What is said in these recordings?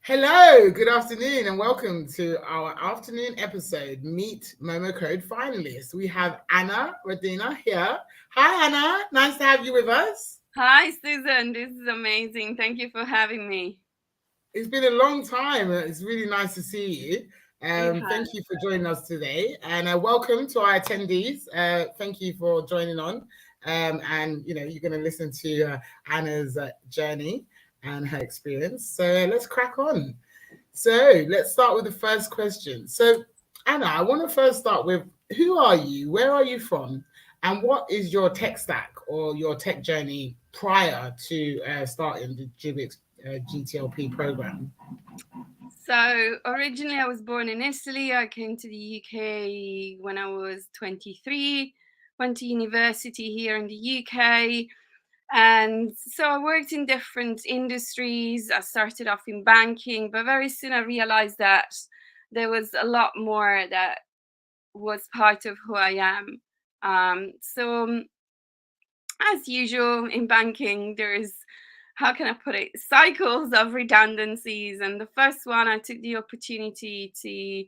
Hello, good afternoon, and welcome to our afternoon episode, Meet Momo Code Finalists. We have Anna Rondina here. Hi, Anna. Nice to have you with us. Hi, Susan. This is amazing. Thank you for having me. It's been a long time. It's really nice to see you. It Thank has. you for joining us today, and welcome to our attendees. Thank you for joining on. And you're going to listen to Anna's journey and her experience. So let's crack on. So let's start with the first question. So, Anna, I want to first start with who are you? Where are you from? And what is your tech stack or your tech journey prior to starting the JUUBIX GTLP program? So, originally, I was born in Italy. I came to the UK when I was 23, went to university here in the UK. And so I worked in different industries. I started off in banking, but very soon I realized that there was a lot more that was part of who I am. So as usual in banking, there is, how can I put it, cycles of redundancies. And the first one, I took the opportunity to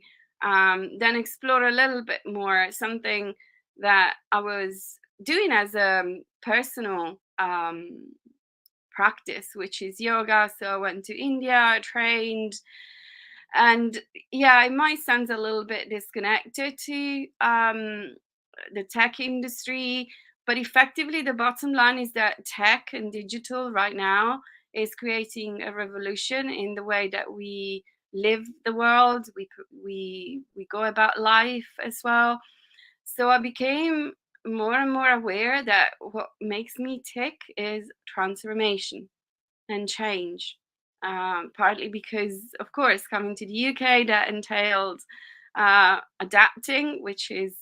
then explore a little bit more something that I was doing as a personal practice, which is yoga. So I went to India, trained, and yeah, it might sound a little bit disconnected to the tech industry, but effectively, the bottom line is that tech and digital right now is creating a revolution in the way that we live the world. We go about life as well. So I became more and more aware that what makes me tick is transformation and change. Partly because, of course, coming to the UK, that entailed adapting, which is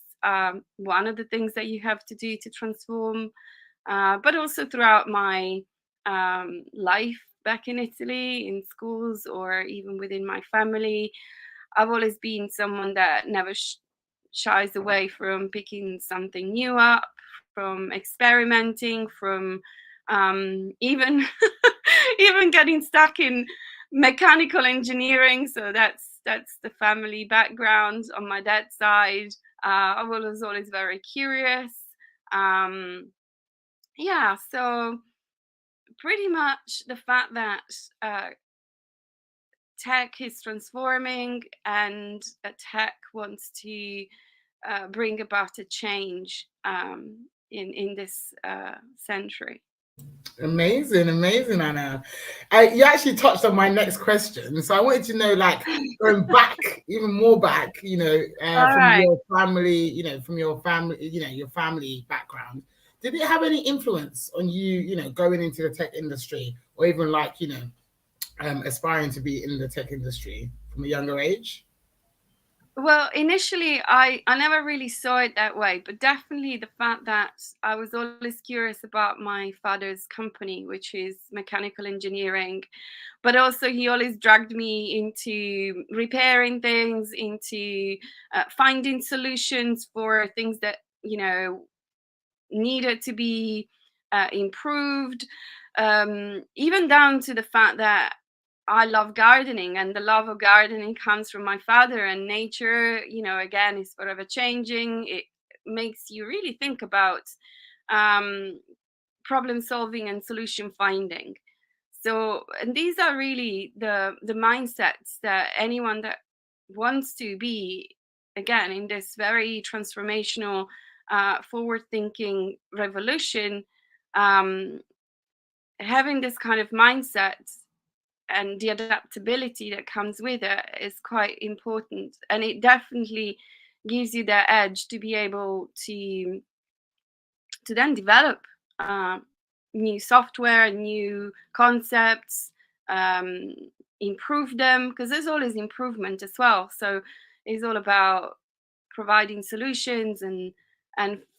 one of the things that you have to do to transform. But also throughout my life back in Italy, in schools, or even within my family, I've always been someone that never shies away from picking something new up, from experimenting, from even even getting stuck in mechanical engineering. So that's the family background on my dad's side. I was always very curious. Um, yeah, so pretty much the fact that tech is transforming and tech wants to bring about a change in this century. Amazing, amazing, Anna. You actually touched on my next question. So I wanted to know, like, going back, even more back, All from right. your family, from your family, your family background. Did it have any influence on you, going into the tech industry or even like, aspiring to be in the tech industry from a younger age? Well, initially, I never really saw it that way, but definitely the fact that I was always curious about my father's company, which is mechanical engineering, but also he always dragged me into repairing things, into finding solutions for things that, needed to be improved, even down to the fact that I love gardening, and the love of gardening comes from my father. And nature, again, is forever changing. It makes you really think about um, problem solving and solution finding. So, and these are really the mindsets that anyone that wants to be, again, in this very transformational, forward thinking revolution, um, having this kind of mindset and the adaptability that comes with it is quite important. And it definitely gives you that edge to be able to then develop new software, new concepts, um, improve them, because there's always improvement as well. So it's all about providing solutions and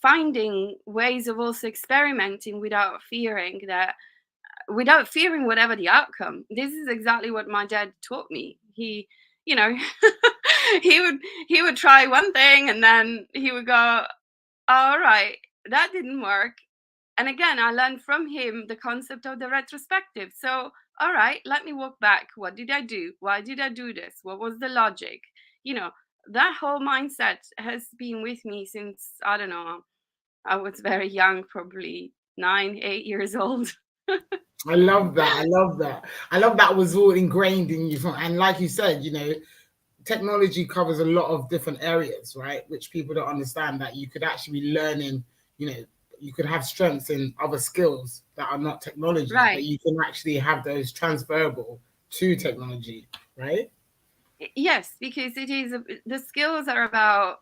finding ways of also experimenting without fearing whatever the outcome. This is exactly what my dad taught me. He, you know, he would he would try one thing and then he would go, all right, that didn't work. And again, I learned from him the concept of the retrospective. So, all right, let me walk back. What did I do? Why did I do this? What was the logic? You know, that whole mindset has been with me since, I don't know, I was very young, probably 9, 8 years old. I love that. I love that. I love that was all ingrained in you. And like you said, technology covers a lot of different areas, right? Which people don't understand, that you could actually be learning, you could have strengths in other skills that are not technology, but Right. you can actually have those transferable to technology, right? Yes, because the skills are about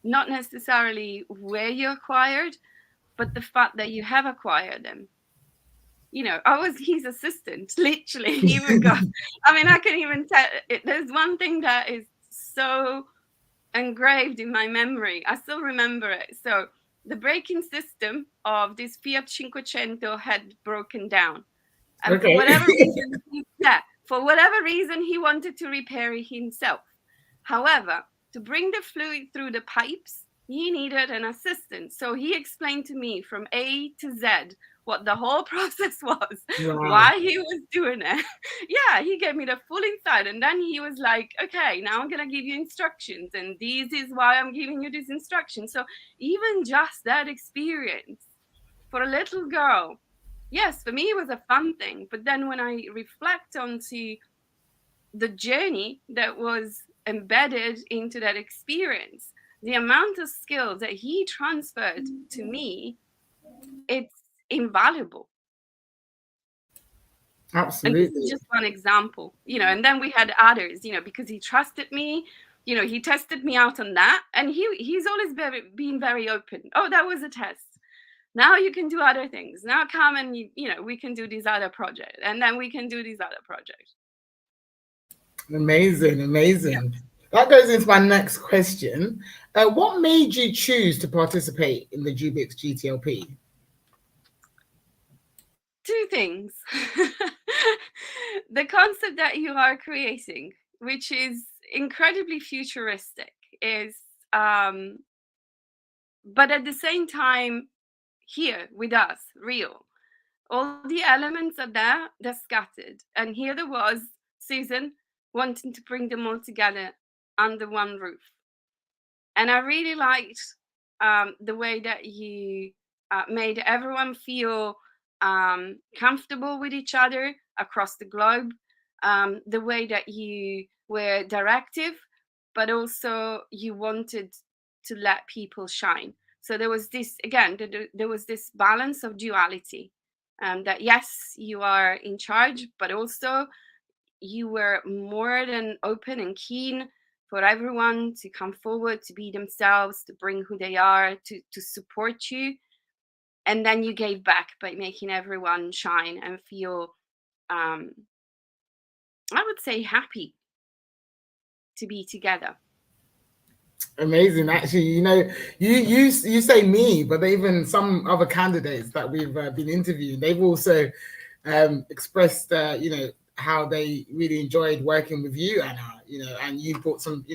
not necessarily where you acquired, but the fact that you have acquired them. I was his assistant, literally. He would go. I mean, I can even tell. There's one thing that is so engraved in my memory. I still remember it. So the braking system of this Fiat 500 had broken down, and for Okay. whatever reason, for whatever reason, he wanted to repair it himself. However, to bring the fluid through the pipes, he needed an assistant. So he explained to me from A to Z what the whole process was, Wow. why he was doing it. Yeah, he gave me the full insight. And then he was like, okay, now I'm going to give you instructions. And this is why I'm giving you this instruction. So even just that experience for a little girl, yes, for me it was a fun thing. But then when I reflect onto the journey that was embedded into that experience, the amount of skills that he transferred to me, it's invaluable. And this is Absolutely. just one example, and then we had others, because he trusted me, he tested me out on that, and he's always been very open. Oh, that was a test. Now you can do other things. Now come and we can do this other project, and then we can do this other project. Amazing, Yeah. amazing. That goes into my next question. What made you choose to participate in the JUUBIX GTLP? Two things. The concept that you are creating, which is incredibly futuristic, is but at the same time here with us, real. All the elements are there, they're scattered. And here there was Susan wanting to bring them all together under one roof. And I really liked the way that you made everyone feel comfortable with each other across the globe, the way that you were directive, but also you wanted to let people shine. So there was this, again, there was this balance of duality. That yes, you are in charge, but also you were more than open and keen for everyone to come forward, to be themselves, to bring who they are, to support you. And then you gave back by making everyone shine and feel, I would say, happy to be together. Amazing. Actually, you say me, but even some other candidates that we've been interviewing, they've also expressed, how they really enjoyed working with you, Anna. And you brought some,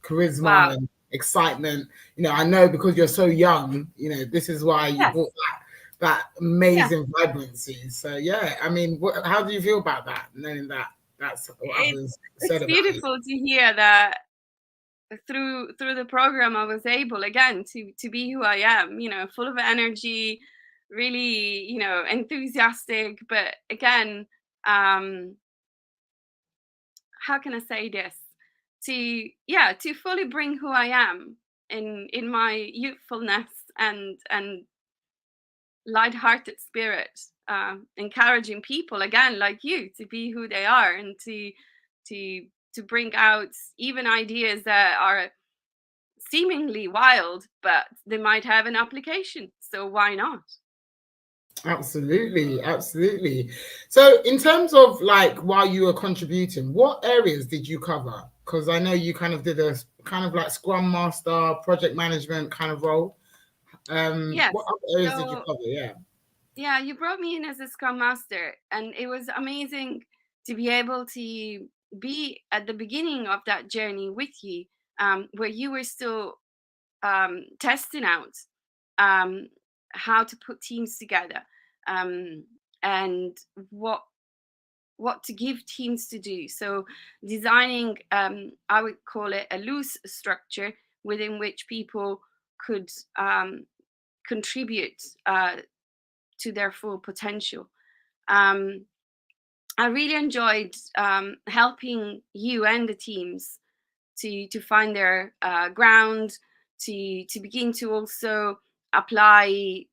charisma Wow. and excitement. I know because you're so young. This is why you Yes. brought that Yeah. amazing vibrancy. So yeah, I mean, how do you feel about that? Knowing that that's what It's others it's said about you. beautiful to hear that through the program I was able again to be who I am, full of energy, really, enthusiastic, but again, um how can I say this? To fully bring who I am in my youthfulness and light-hearted spirit, encouraging people again like you to be who they are and to to bring out even ideas that are seemingly wild, but they might have an application. So why not? Absolutely, absolutely. So, in terms of like while you were contributing, what areas did you cover? Because I know you kind of did a kind of like Scrum Master, project management kind of role. Yes. What other areas did you So cover? Yeah. yeah, you brought me in as a Scrum Master, and it was amazing to be able to be at the beginning of that journey with you, where you were still testing out um, how to put teams together, um, and what what to give teams to do. So designing, I would call it a loose structure within which people could contribute to their full potential. I really enjoyed helping you and the teams to find their ground, to begin to also apply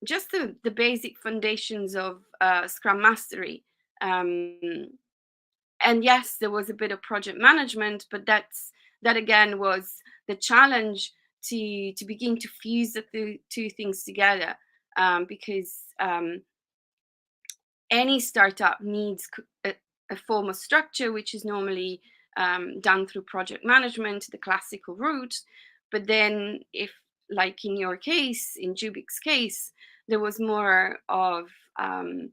just the basic foundations of Scrum Mastery. And yes, there was a bit of project management, but that again was the challenge to begin to fuse the two things together, because any startup needs a form of structure, which is normally done through project management, the classical route. But then if, like in your case, in JUUBIX case, there was more of, how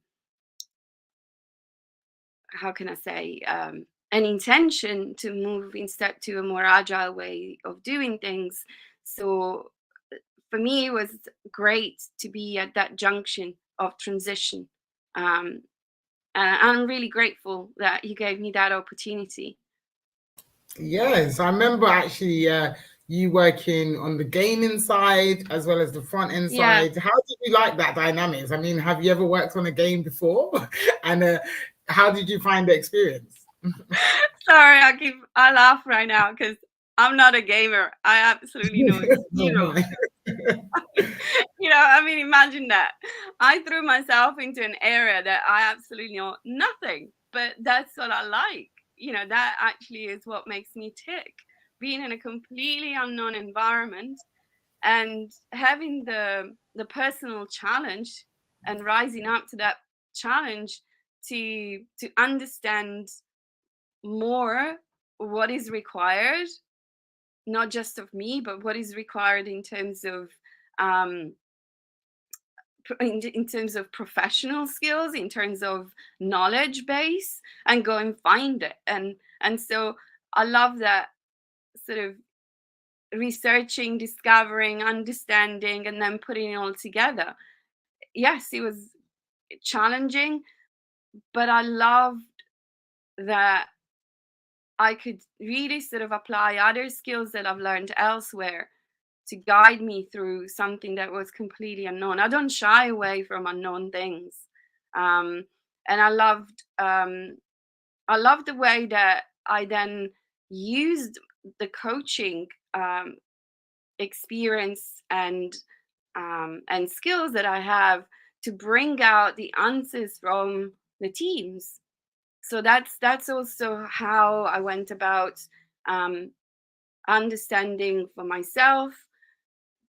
can I say, an intention to move instead to a more agile way of doing things. So for me, it was great to be at that junction of transition. And I'm really grateful that you gave me that opportunity. Yes, I remember actually you working on the gaming side as well as the front end Yeah. side. How did you like that dynamics? I mean, have you ever worked on a game before? And how did you find the experience? Sorry, I laugh right now because I'm not a gamer. I absolutely know zero. I mean, imagine that. I threw myself into an area that I absolutely know nothing, but that's what I like. That actually is what makes me tick. Being in a completely unknown environment and having the personal challenge and rising up to that challenge to understand more what is required, not just of me, but what is required in terms of um, in terms of professional skills, in terms of knowledge base, and go and find it. And so I love that sort of researching, discovering, understanding, and then putting it all together. Yes, it was challenging, but I loved that I could really sort of apply other skills that I've learned elsewhere to guide me through something that was completely unknown. I don't shy away from unknown things. And I loved the way that I then used the coaching experience and skills that I have to bring out the answers from the teams. So that's also how I went about um, understanding for myself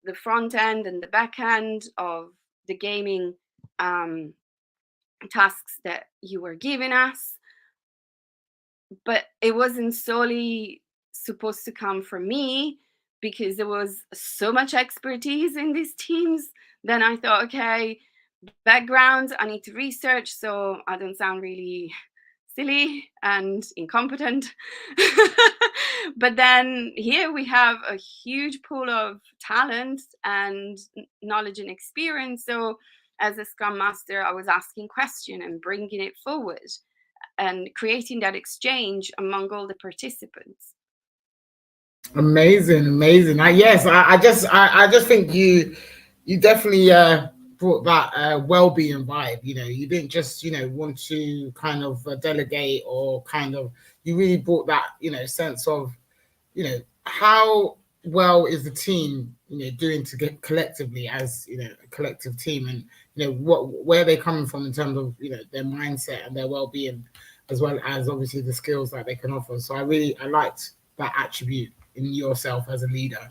the front end and the back end of the gaming tasks that you were giving us. But it wasn't solely supposed to come from me because there was so much expertise in these teams. Then I thought, okay, background, I need to research so I don't sound really silly and incompetent. But then here we have a huge pool of talent and knowledge and experience. So as a Scrum Master, I was asking questions and bringing it forward and creating that exchange among all the participants. Amazing, amazing. Yes, I just think you definitely brought that well-being vibe. You didn't just want to kind of delegate or kind of, you really brought that sense of how well is the team doing to get collectively as a collective team, and where they're coming from in terms of their mindset and their well-being, as well as obviously the skills that they can offer. So I liked that attribute in yourself as a leader.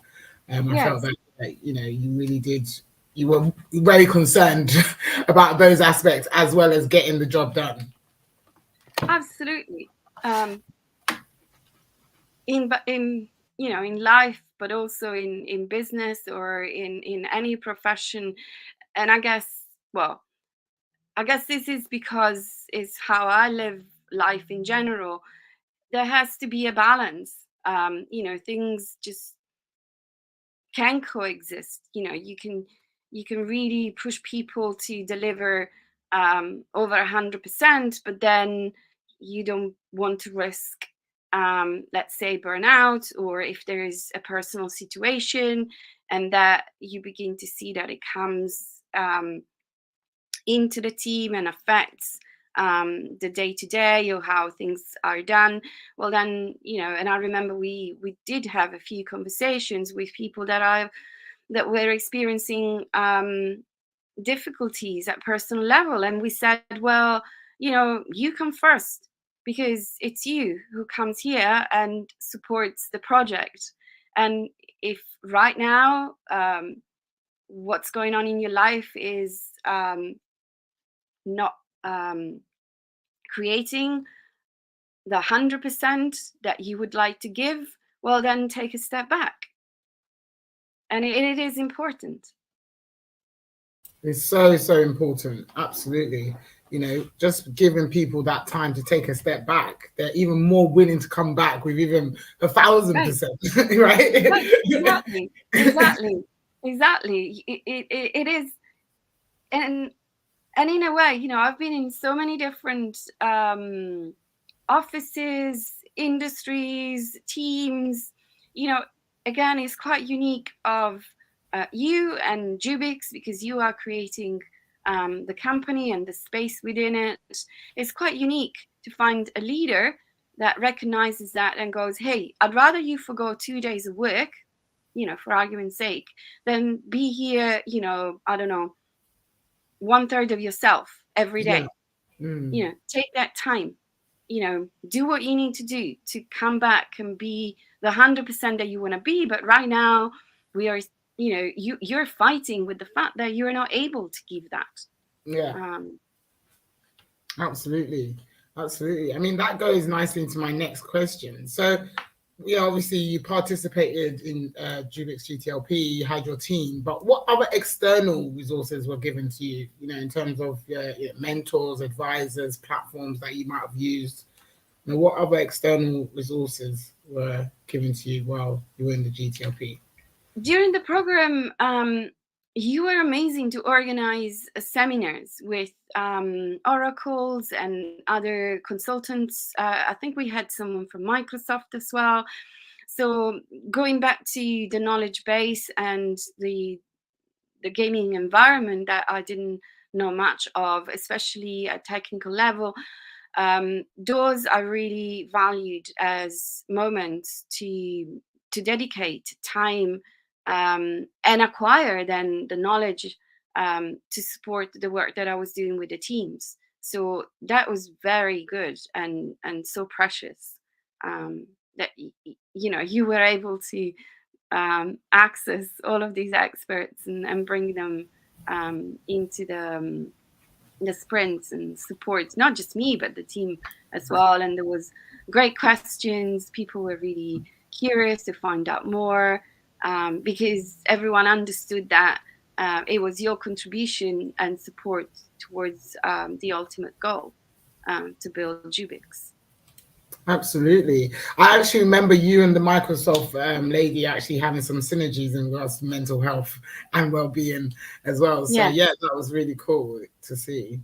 I Yes. felt that you really did, you were very concerned about those aspects as well as getting the job done. Absolutely. In life, but also in business or in any profession. And I guess this is because it's how I live life in general. There has to be a balance. Things just can coexist. You can really push people to deliver over 100%, but then you don't want to risk, let's say, burnout, or if there is a personal situation and that you begin to see that it comes into the team and affects the day to day or how things are done, well then, and I remember we did have a few conversations with people that were experiencing difficulties at personal level, and we said, well, you come first, because it's you who comes here and supports the project. And if right now what's going on in your life is not creating the 100% that you would like to give, well then take a step back. And it is important. It's so, so important. Absolutely. Just giving people that time to take a step back, they're even more willing to come back with even 1,000%, right? Right. Exactly. It is. And in a way, I've been in so many different offices, industries, teams. Again, it's quite unique of you and JUUBIX, because you are creating the company and the space within it. It's quite unique to find a leader that recognizes that and goes, hey, I'd rather you forgo 2 days of work, for argument's sake, than be here, I don't know, 1/3 of yourself every day. Yeah. Take that time, do what you need to do to come back and be the 100% that you want to be. But right now we are, you're fighting with the fact that you're not able to give that. Yeah. Absolutely. I mean, that goes nicely into my next question. So, obviously you participated in JUUBIX GTLP, you had your team, but what other external resources were given to you, in terms of mentors, advisors, platforms that you might have used? What other external resources were given to you while you were in the GTLP? During the program, you were amazing to organize seminars with oracles and other consultants. I think we had someone from Microsoft as well. So going back to the knowledge base and the gaming environment that I didn't know much of, especially at technical level, those I really valued as moments to dedicate time and acquire then the knowledge to support the work that I was doing with the teams. So that was very good and so precious, that you were able to access all of these experts and bring them into the sprints and support not just me but the team as well. And there was great questions. People were really curious to find out more, because everyone understood that it was your contribution and support towards the ultimate goal, to build JUUBIX. Absolutely. I actually remember you and the Microsoft lady actually having some synergies in regards to mental health and well-being as well. So yeah, that was really cool to see.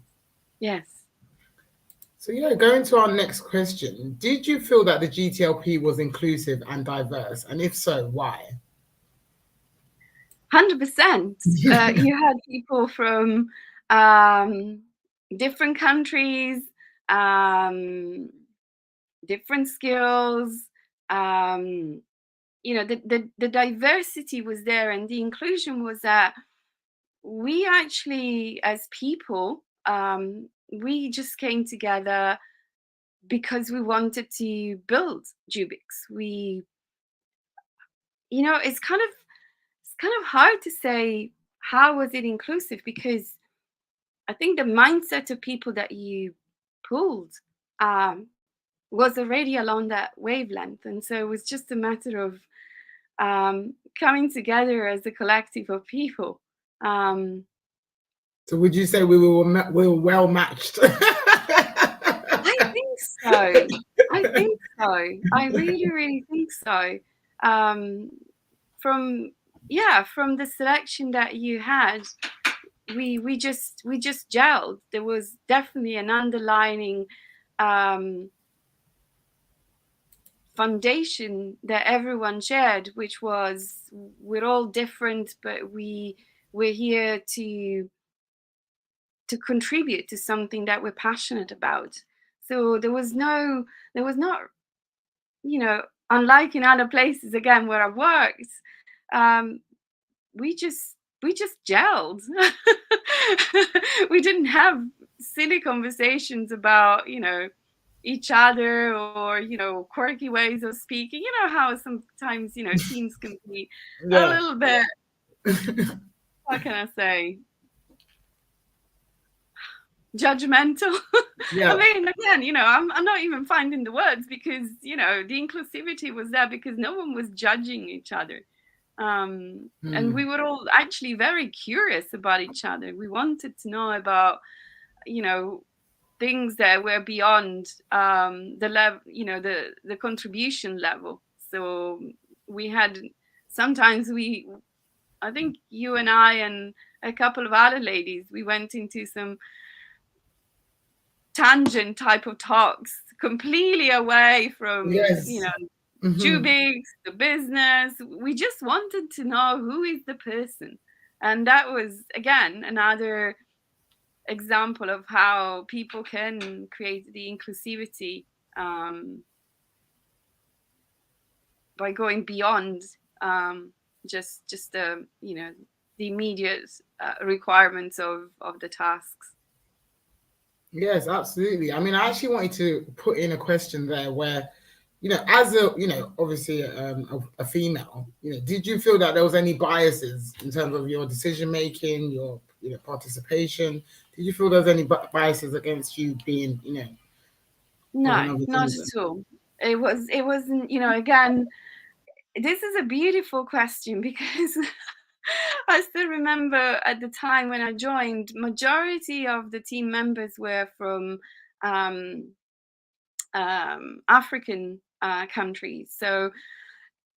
Yes. So going to our next question. Did you feel that the GTLP was inclusive and diverse? And if so, why? 100%. You had people from different countries, different skills. The diversity was there, and the inclusion was that we actually, as people, we just came together because we wanted to build JUUBIX. It's kind of hard to say how was it inclusive, because I think the mindset of people that you pulled was already along that wavelength, and so it was just a matter of coming together as a collective of people. So would you say we were well matched? I think so. I really, really think so. From the selection that you had, we just gelled. There was definitely an underlining foundation that everyone shared, which was we're all different, but we're here to contribute to something that we're passionate about. So there was not, unlike in other places again where I worked, um, we just gelled. We didn't have silly conversations about each other, or quirky ways of speaking. You know how sometimes teams can be a Yeah. little bit, what can I say, judgmental. I Yeah. mean, again, I'm not even finding the words, because the inclusivity was there because no one was judging each other. And we were all actually very curious about each other. We wanted to know about things that were beyond the level, the contribution level. So we had, sometimes I think you and I and a couple of other ladies, we went into some tangent type of talks, completely away from Yes. JUUBIX, the business. We just wanted to know who is the person. And that was, again, another example of how people can create the inclusivity by going beyond just the immediate requirements of the tasks. Yes, absolutely. I mean, I actually wanted to put in a question there where, as a, obviously a female, did you feel that there was any biases in terms of your decision making, your, participation? Did you feel there was any biases against you being, of No, another not gender? at all. It wasn't, again, this is a beautiful question because I still remember at the time when I joined, majority of the team members were from um, African countries. So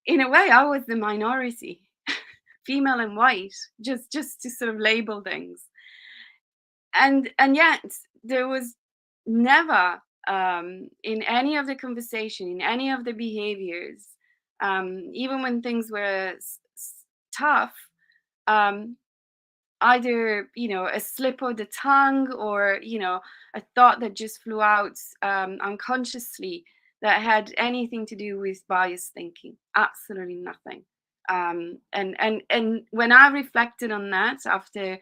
in a way, I was the minority, female and white, just to sort of label things. And yet there was never in any of the conversation, in any of the behaviors, even when things were tough, um, either a slip of the tongue, or a thought that just flew out unconsciously that had anything to do with biased thinking. Absolutely nothing. And when I reflected on that after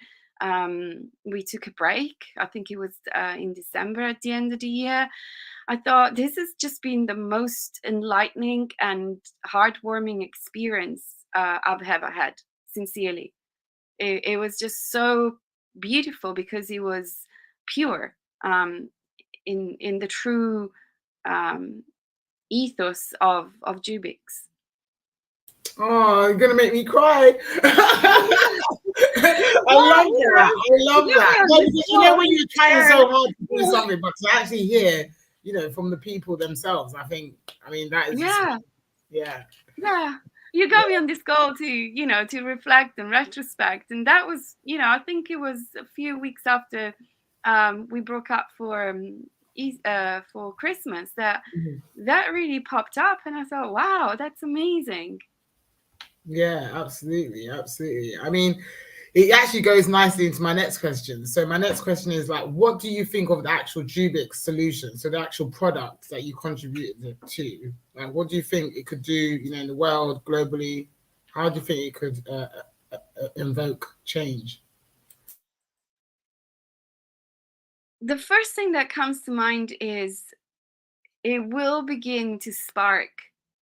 we took a break, I think it was in December at the end of the year, I thought this has just been the most enlightening and heartwarming experience I've ever had, sincerely. It was just so beautiful because it was pure, in the true ethos of JUUBIX. Oh, you're gonna make me cry. I love Well, that. I love you that. me on No, the because spot. when you're trying Sure. so hard to do something, but to actually hear, from the people themselves, I mean, that is just, Yeah, yeah. yeah. You got me on this goal to reflect and retrospect, and that was, I think it was a few weeks after we broke up for Christmas that really popped up, and I thought, wow, that's amazing. Yeah, absolutely, absolutely. I mean, it actually goes nicely into my next question. So my next question is like, what do you think of the actual JUUBIX solution? So the actual product that you contributed to, like, what do you think it could do, in the world globally? How do you think it could invoke change? The first thing that comes to mind is it will begin to spark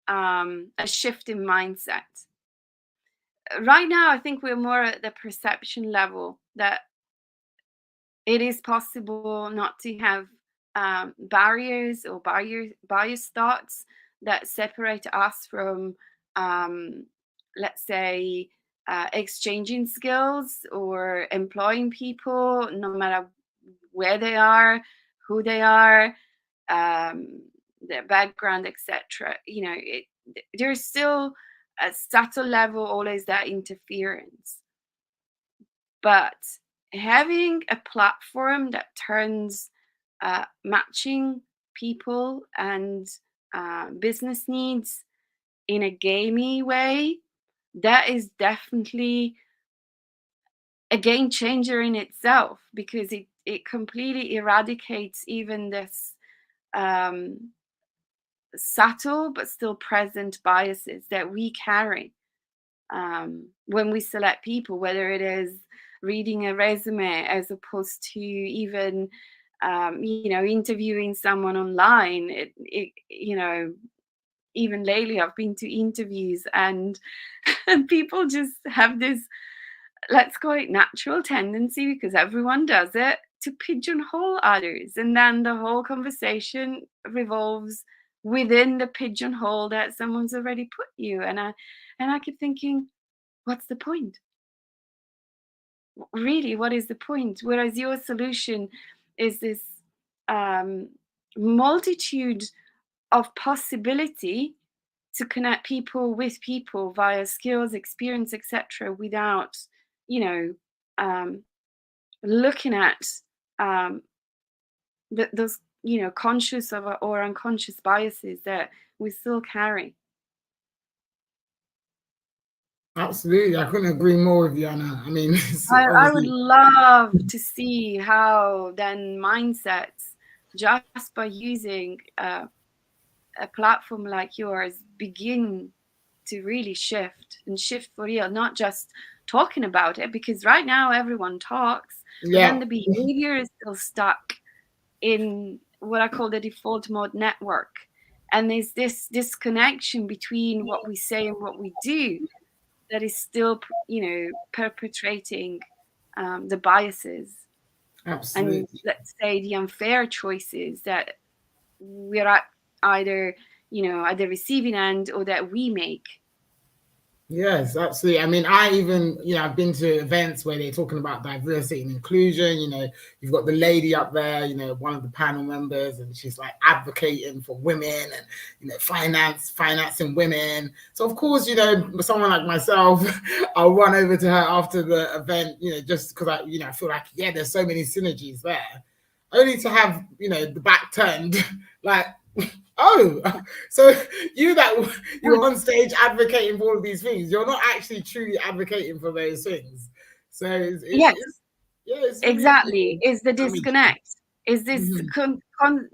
a shift in mindset. Right now, I think we're more at the perception level that it is possible not to have barriers or bias thoughts that separate us from, um, let's say, exchanging skills or employing people, no matter where they are, who they are, um, their background, etc. There's still a subtle level, always that interference. But having a platform that turns matching people and business needs in a gamey way, that is definitely a game changer in itself, because it completely eradicates even this subtle but still present biases that we carry when we select people, whether it is reading a resume as opposed to even interviewing someone online. Even lately I've been to interviews and people just have this, let's call it natural tendency, because everyone does it, to pigeonhole others, and then the whole conversation revolves within the pigeonhole that someone's already put you. And I keep thinking, what's the point? Really, what is the point? Whereas your solution is this multitude of possibility to connect people with people via skills, experience, etc., without, looking at those, conscious or unconscious biases that we still carry. Absolutely, I couldn't agree more with you, Anna. I mean, I would love to see how then mindsets, just by using a platform like yours, begin to really shift for real, not just talking about it, because right now everyone talks, but then the behavior is still stuck in what I call the default mode network. And there's this disconnection between what we say and what we do that is still, perpetrating the biases. Absolutely. And let's say the unfair choices that we're at either, at the receiving end or that we make. Yes, absolutely. I mean, I've been to events where they're talking about diversity and inclusion. You've got the lady up there, one of the panel members, and she's like advocating for women and, financing women. So of course, someone like myself, I'll run over to her after the event, just because I feel like, there's so many synergies there, only to have, the back turned, like, oh, so you're on stage advocating for all of these things. You're not actually truly advocating for those things. So yes, exactly. Is the disconnect? Is this constant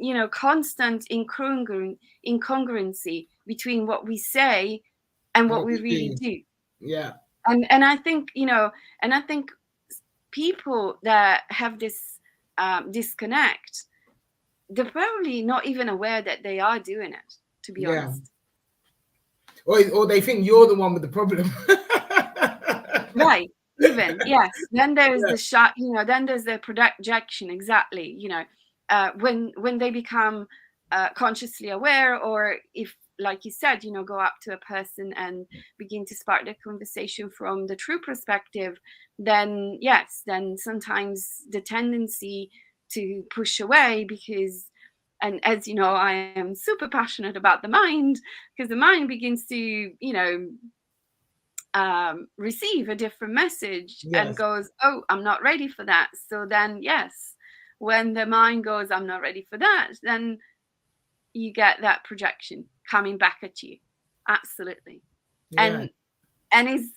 incongruency between what we say and what we really do? Yeah. And I think people that have this disconnect, they're probably not even aware that they are doing it, to be honest. Or they think you're the one with the problem. Right. Even, yes. Then there's the shot, then there's the projection, exactly. When they become consciously aware, or if, like you said, go up to a person and begin to spark the conversation from the true perspective, then yes, then sometimes the tendency to push away, because, and as you know, I am super passionate about the mind, because the mind begins to, receive a different message and goes, oh, I'm not ready for that. So then, yes, when the mind goes, I'm not ready for that, then you get that projection coming back at you. Absolutely. And it's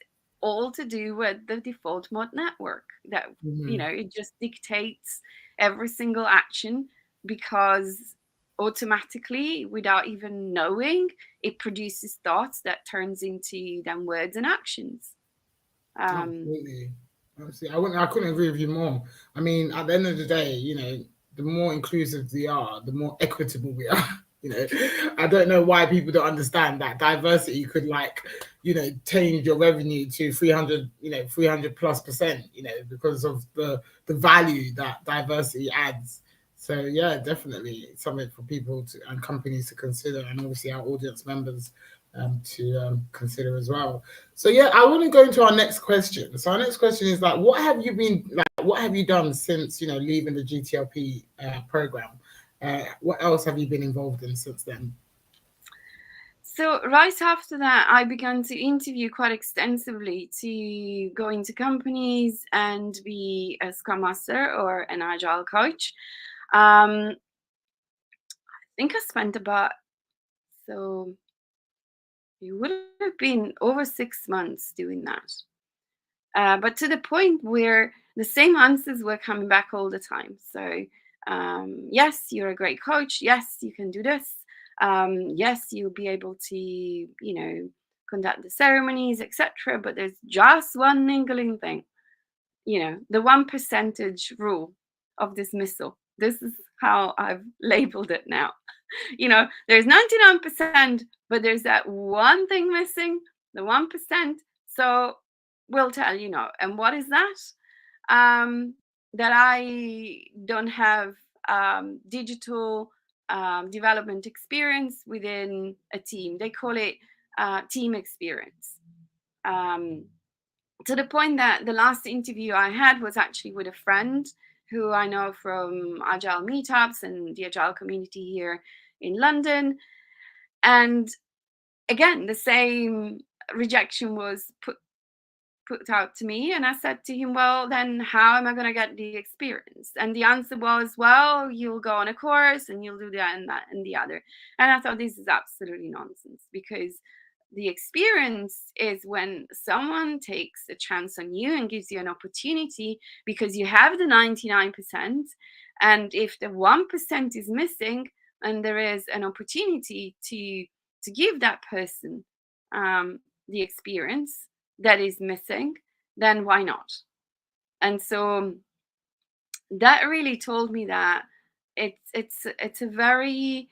all to do with the default mode network that, it just dictates every single action, because automatically, without even knowing, it produces thoughts that turns into then words and actions. Absolutely. I couldn't agree with you more. I mean, at the end of the day, the more inclusive we are, the more equitable we are. I don't know why people don't understand that diversity could, change your revenue to 300 plus%, because of the value that diversity adds. So yeah, definitely something for people and companies to consider, and obviously our audience members to consider as well. So yeah, I want to go into our next question. So our next question is what have you done since leaving the GTLP program? What else have you been involved in since then? So right after that, I began to interview quite extensively to go into companies and be a Scrum Master or an Agile coach. think I spent about, so it would have been over 6 months doing that. But to the point where the same answers were coming back all the time. So, yes, you're a great coach. Yes, you can do this. Yes, you'll be able to, conduct the ceremonies, etc. But there's just one niggling thing, the 1% rule of dismissal. This is how I've labeled it now. There's 99%, but there's that one thing missing, the 1%. So we'll tell you no. And what is that? That I don't have digital development experience within a team. They call it team experience. Um, to the point that the last interview I had was actually with a friend who I know from Agile meetups and the Agile community here in London. And again, the same rejection was put out to me, and I said to him, well, then how am I going to get the experience? And the answer was, well, you'll go on a course and you'll do that and the other. And I thought, this is absolutely nonsense, because the experience is when someone takes a chance on you and gives you an opportunity, because you have the 99%, and if the 1% is missing and there is an opportunity to give that person the experience that is missing, then why not? And so that really told me that it's a very,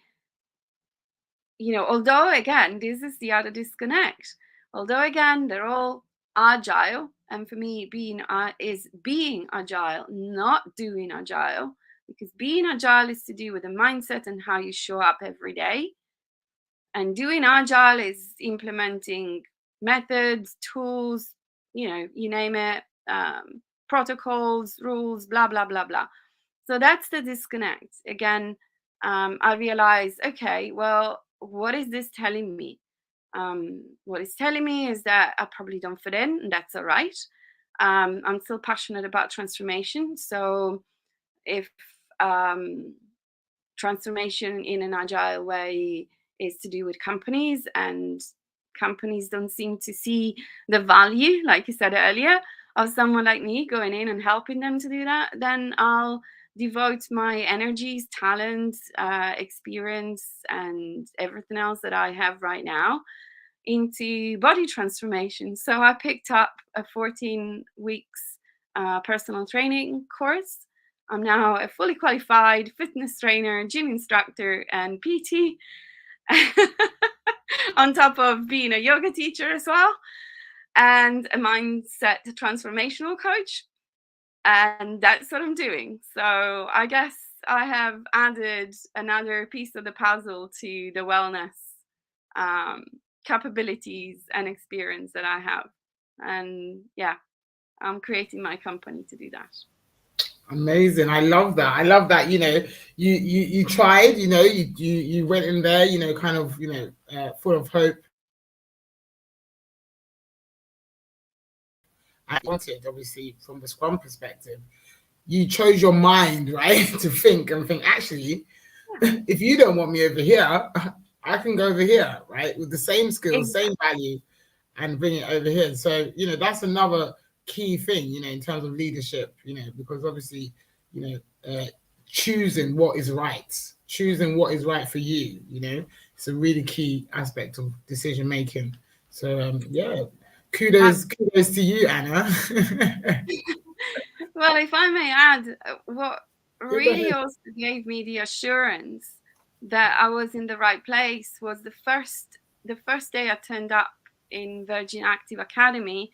although again, this is the other disconnect. Although again, they're all agile, and for me, being agile, not doing agile, because being agile is to do with the mindset and how you show up every day. And doing agile is implementing methods, tools, you name it, protocols, rules, blah, blah, blah, blah. So that's the disconnect. Again, I realized, okay, well, what is this telling me? What it's telling me is that I probably don't fit in, and that's all right. I'm still passionate about transformation. So if transformation in an agile way is to do with companies, and companies don't seem to see the value, like you said earlier, of someone like me going in and helping them to do that, then I'll devote my energies, talents, experience, and everything else that I have right now into body transformation. So I picked up a 14 weeks personal training course. I'm now a fully qualified fitness trainer, gym instructor, and PT, on top of being a yoga teacher as well, and a mindset transformational coach. And that's what I'm doing. So I guess I have added another piece of the puzzle to the wellness capabilities and experience that I have. And yeah, I'm creating my company to do that. Amazing. I love that. I love that. You tried, you went in there, kind of, full of hope. I wanted, obviously, from the Scrum perspective, you chose your mind, right, to think, actually, if you don't want me over here, I can go over here, right, with the same skills, exactly, same value, and bring it over here. So, that's another key thing, in terms of leadership, because obviously, choosing what is right for you, it's a really key aspect of decision making. So, yeah, kudos to you, Anna. Well, if I may add, what really also gave me the assurance that I was in the right place was the first day I turned up in Virgin Active Academy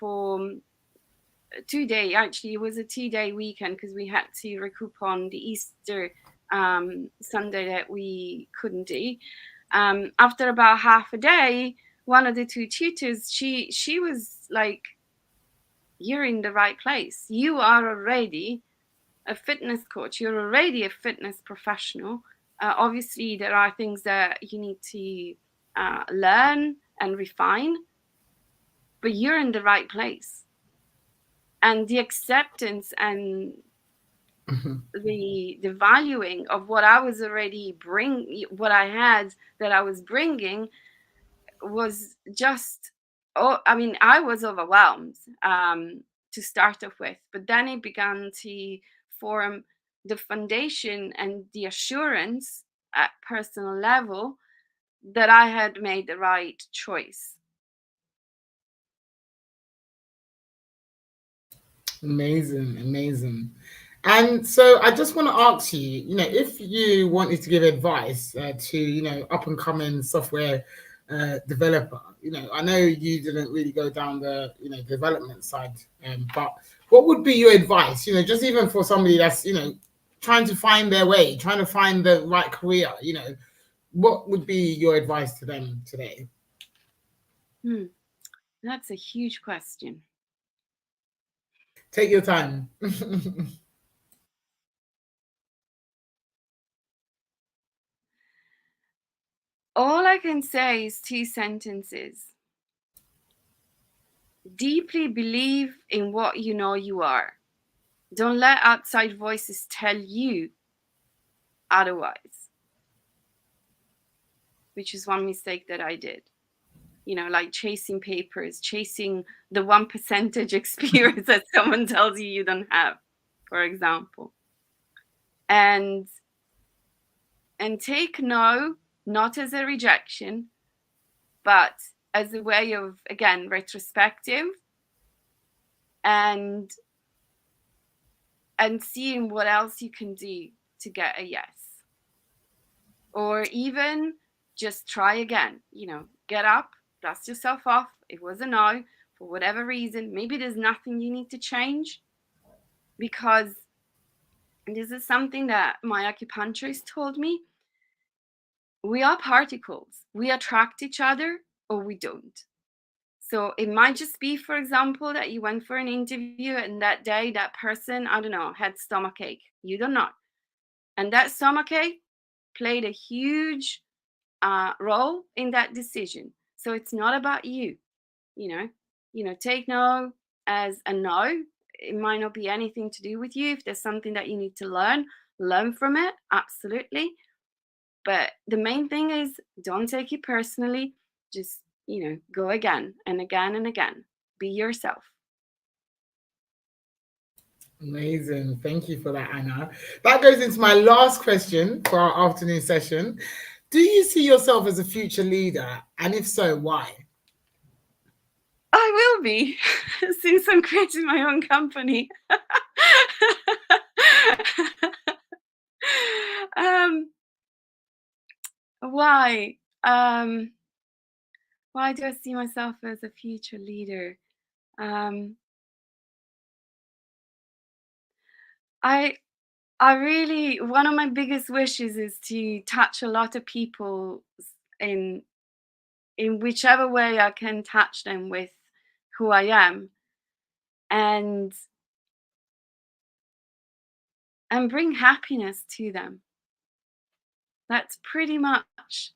for 2 day. Actually, it was a 2-day weekend because we had to recoup on the Easter Sunday that we couldn't do. After about half a day, one of the two tutors, she was like, you're in the right place. You are already a fitness coach. You're already a fitness professional. Obviously, there are things that you need to learn and refine, but you're in the right place. And the acceptance and the valuing of what I was already what I had that I was bringing was just, oh, I mean, I was overwhelmed to start off with, but then it began to form the foundation and the assurance at personal level that I had made the right choice. Amazing, amazing. And so I just want to ask you, if you wanted to give advice to, up and coming software developer, I know you didn't really go down the development side, but what would be your advice, just even for somebody that's, trying to find their way, trying to find the right career, what would be your advice to them today? That's a huge question. Take your time. All I can say is 2 sentences. Deeply believe in what you know you are. Don't let outside voices tell you otherwise, which is one mistake that I did. Like chasing papers, chasing the 1% experience that someone tells you don't have, for example. And take no, not as a rejection, but as a way of, again, retrospective and seeing what else you can do to get a yes. Or even just try again, get up, dust yourself off. It was a no for whatever reason. Maybe there's nothing you need to change, because this is something that my acupuncturist told me. We are particles. We attract each other or we don't. So it might just be, for example, that you went for an interview and that day that person, I don't know, had stomachache. You don't know. And that stomachache played a huge role in that decision. So it's not about you, take no as a no. It might not be anything to do with you. If there's something that you need to learn from it, absolutely. But the main thing is, don't take it personally. Just, go again and again and again. Be yourself. Amazing. Thank you for that, Anna. That goes into my last question for our afternoon session. Do you see yourself as a future leader? And if so, why? I will be, since I'm creating my own company. Why? Why do I see myself as a future leader? I really, one of my biggest wishes is to touch a lot of people in whichever way I can touch them with who I am, and bring happiness to them. That's pretty much,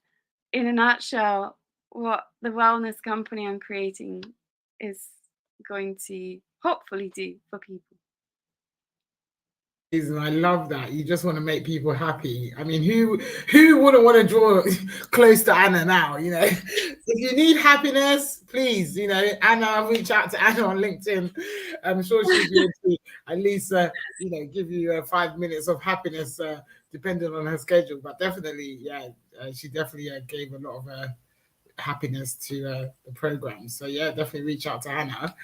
in a nutshell, what the wellness company I'm creating is going to hopefully do for people. I love that. You just want to make people happy. I mean, who wouldn't want to draw close to Anna now? If you need happiness, please, Anna, reach out to Anna on LinkedIn. I'm sure she'll be able to at least, give you 5 minutes of happiness, depending on her schedule. But definitely, yeah, she definitely gave a lot of happiness to the program. So yeah, definitely reach out to Anna.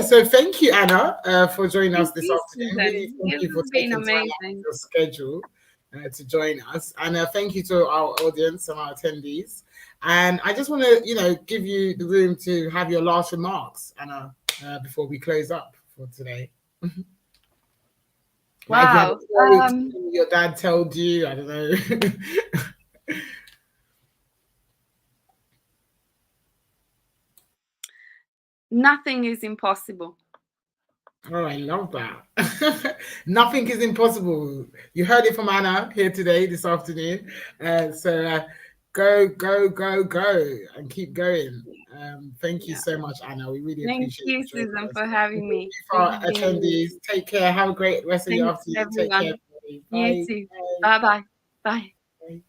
So thank you, Anna, for joining us this afternoon. Really, thank you for taking time out of your schedule to join us. And thank you to our audience and our attendees. And I just want to, give you the room to have your last remarks, Anna, before we close up for today. Wow. Like your dad told you, I don't know. Nothing is impossible. Oh, I love that. Nothing is impossible. You heard it from Anna here today, this afternoon. go, go, go, go, and keep going. Thank you Yeah. so much, Anna. We really Thank appreciate you, you joining Susan, us. for And having thank me. you for This our has been amazing. attendees. Take care. Have a great rest of your Thanks, afternoon. Take care, everyone. everybody. You Bye. too. Bye. Bye-bye. Bye. Bye.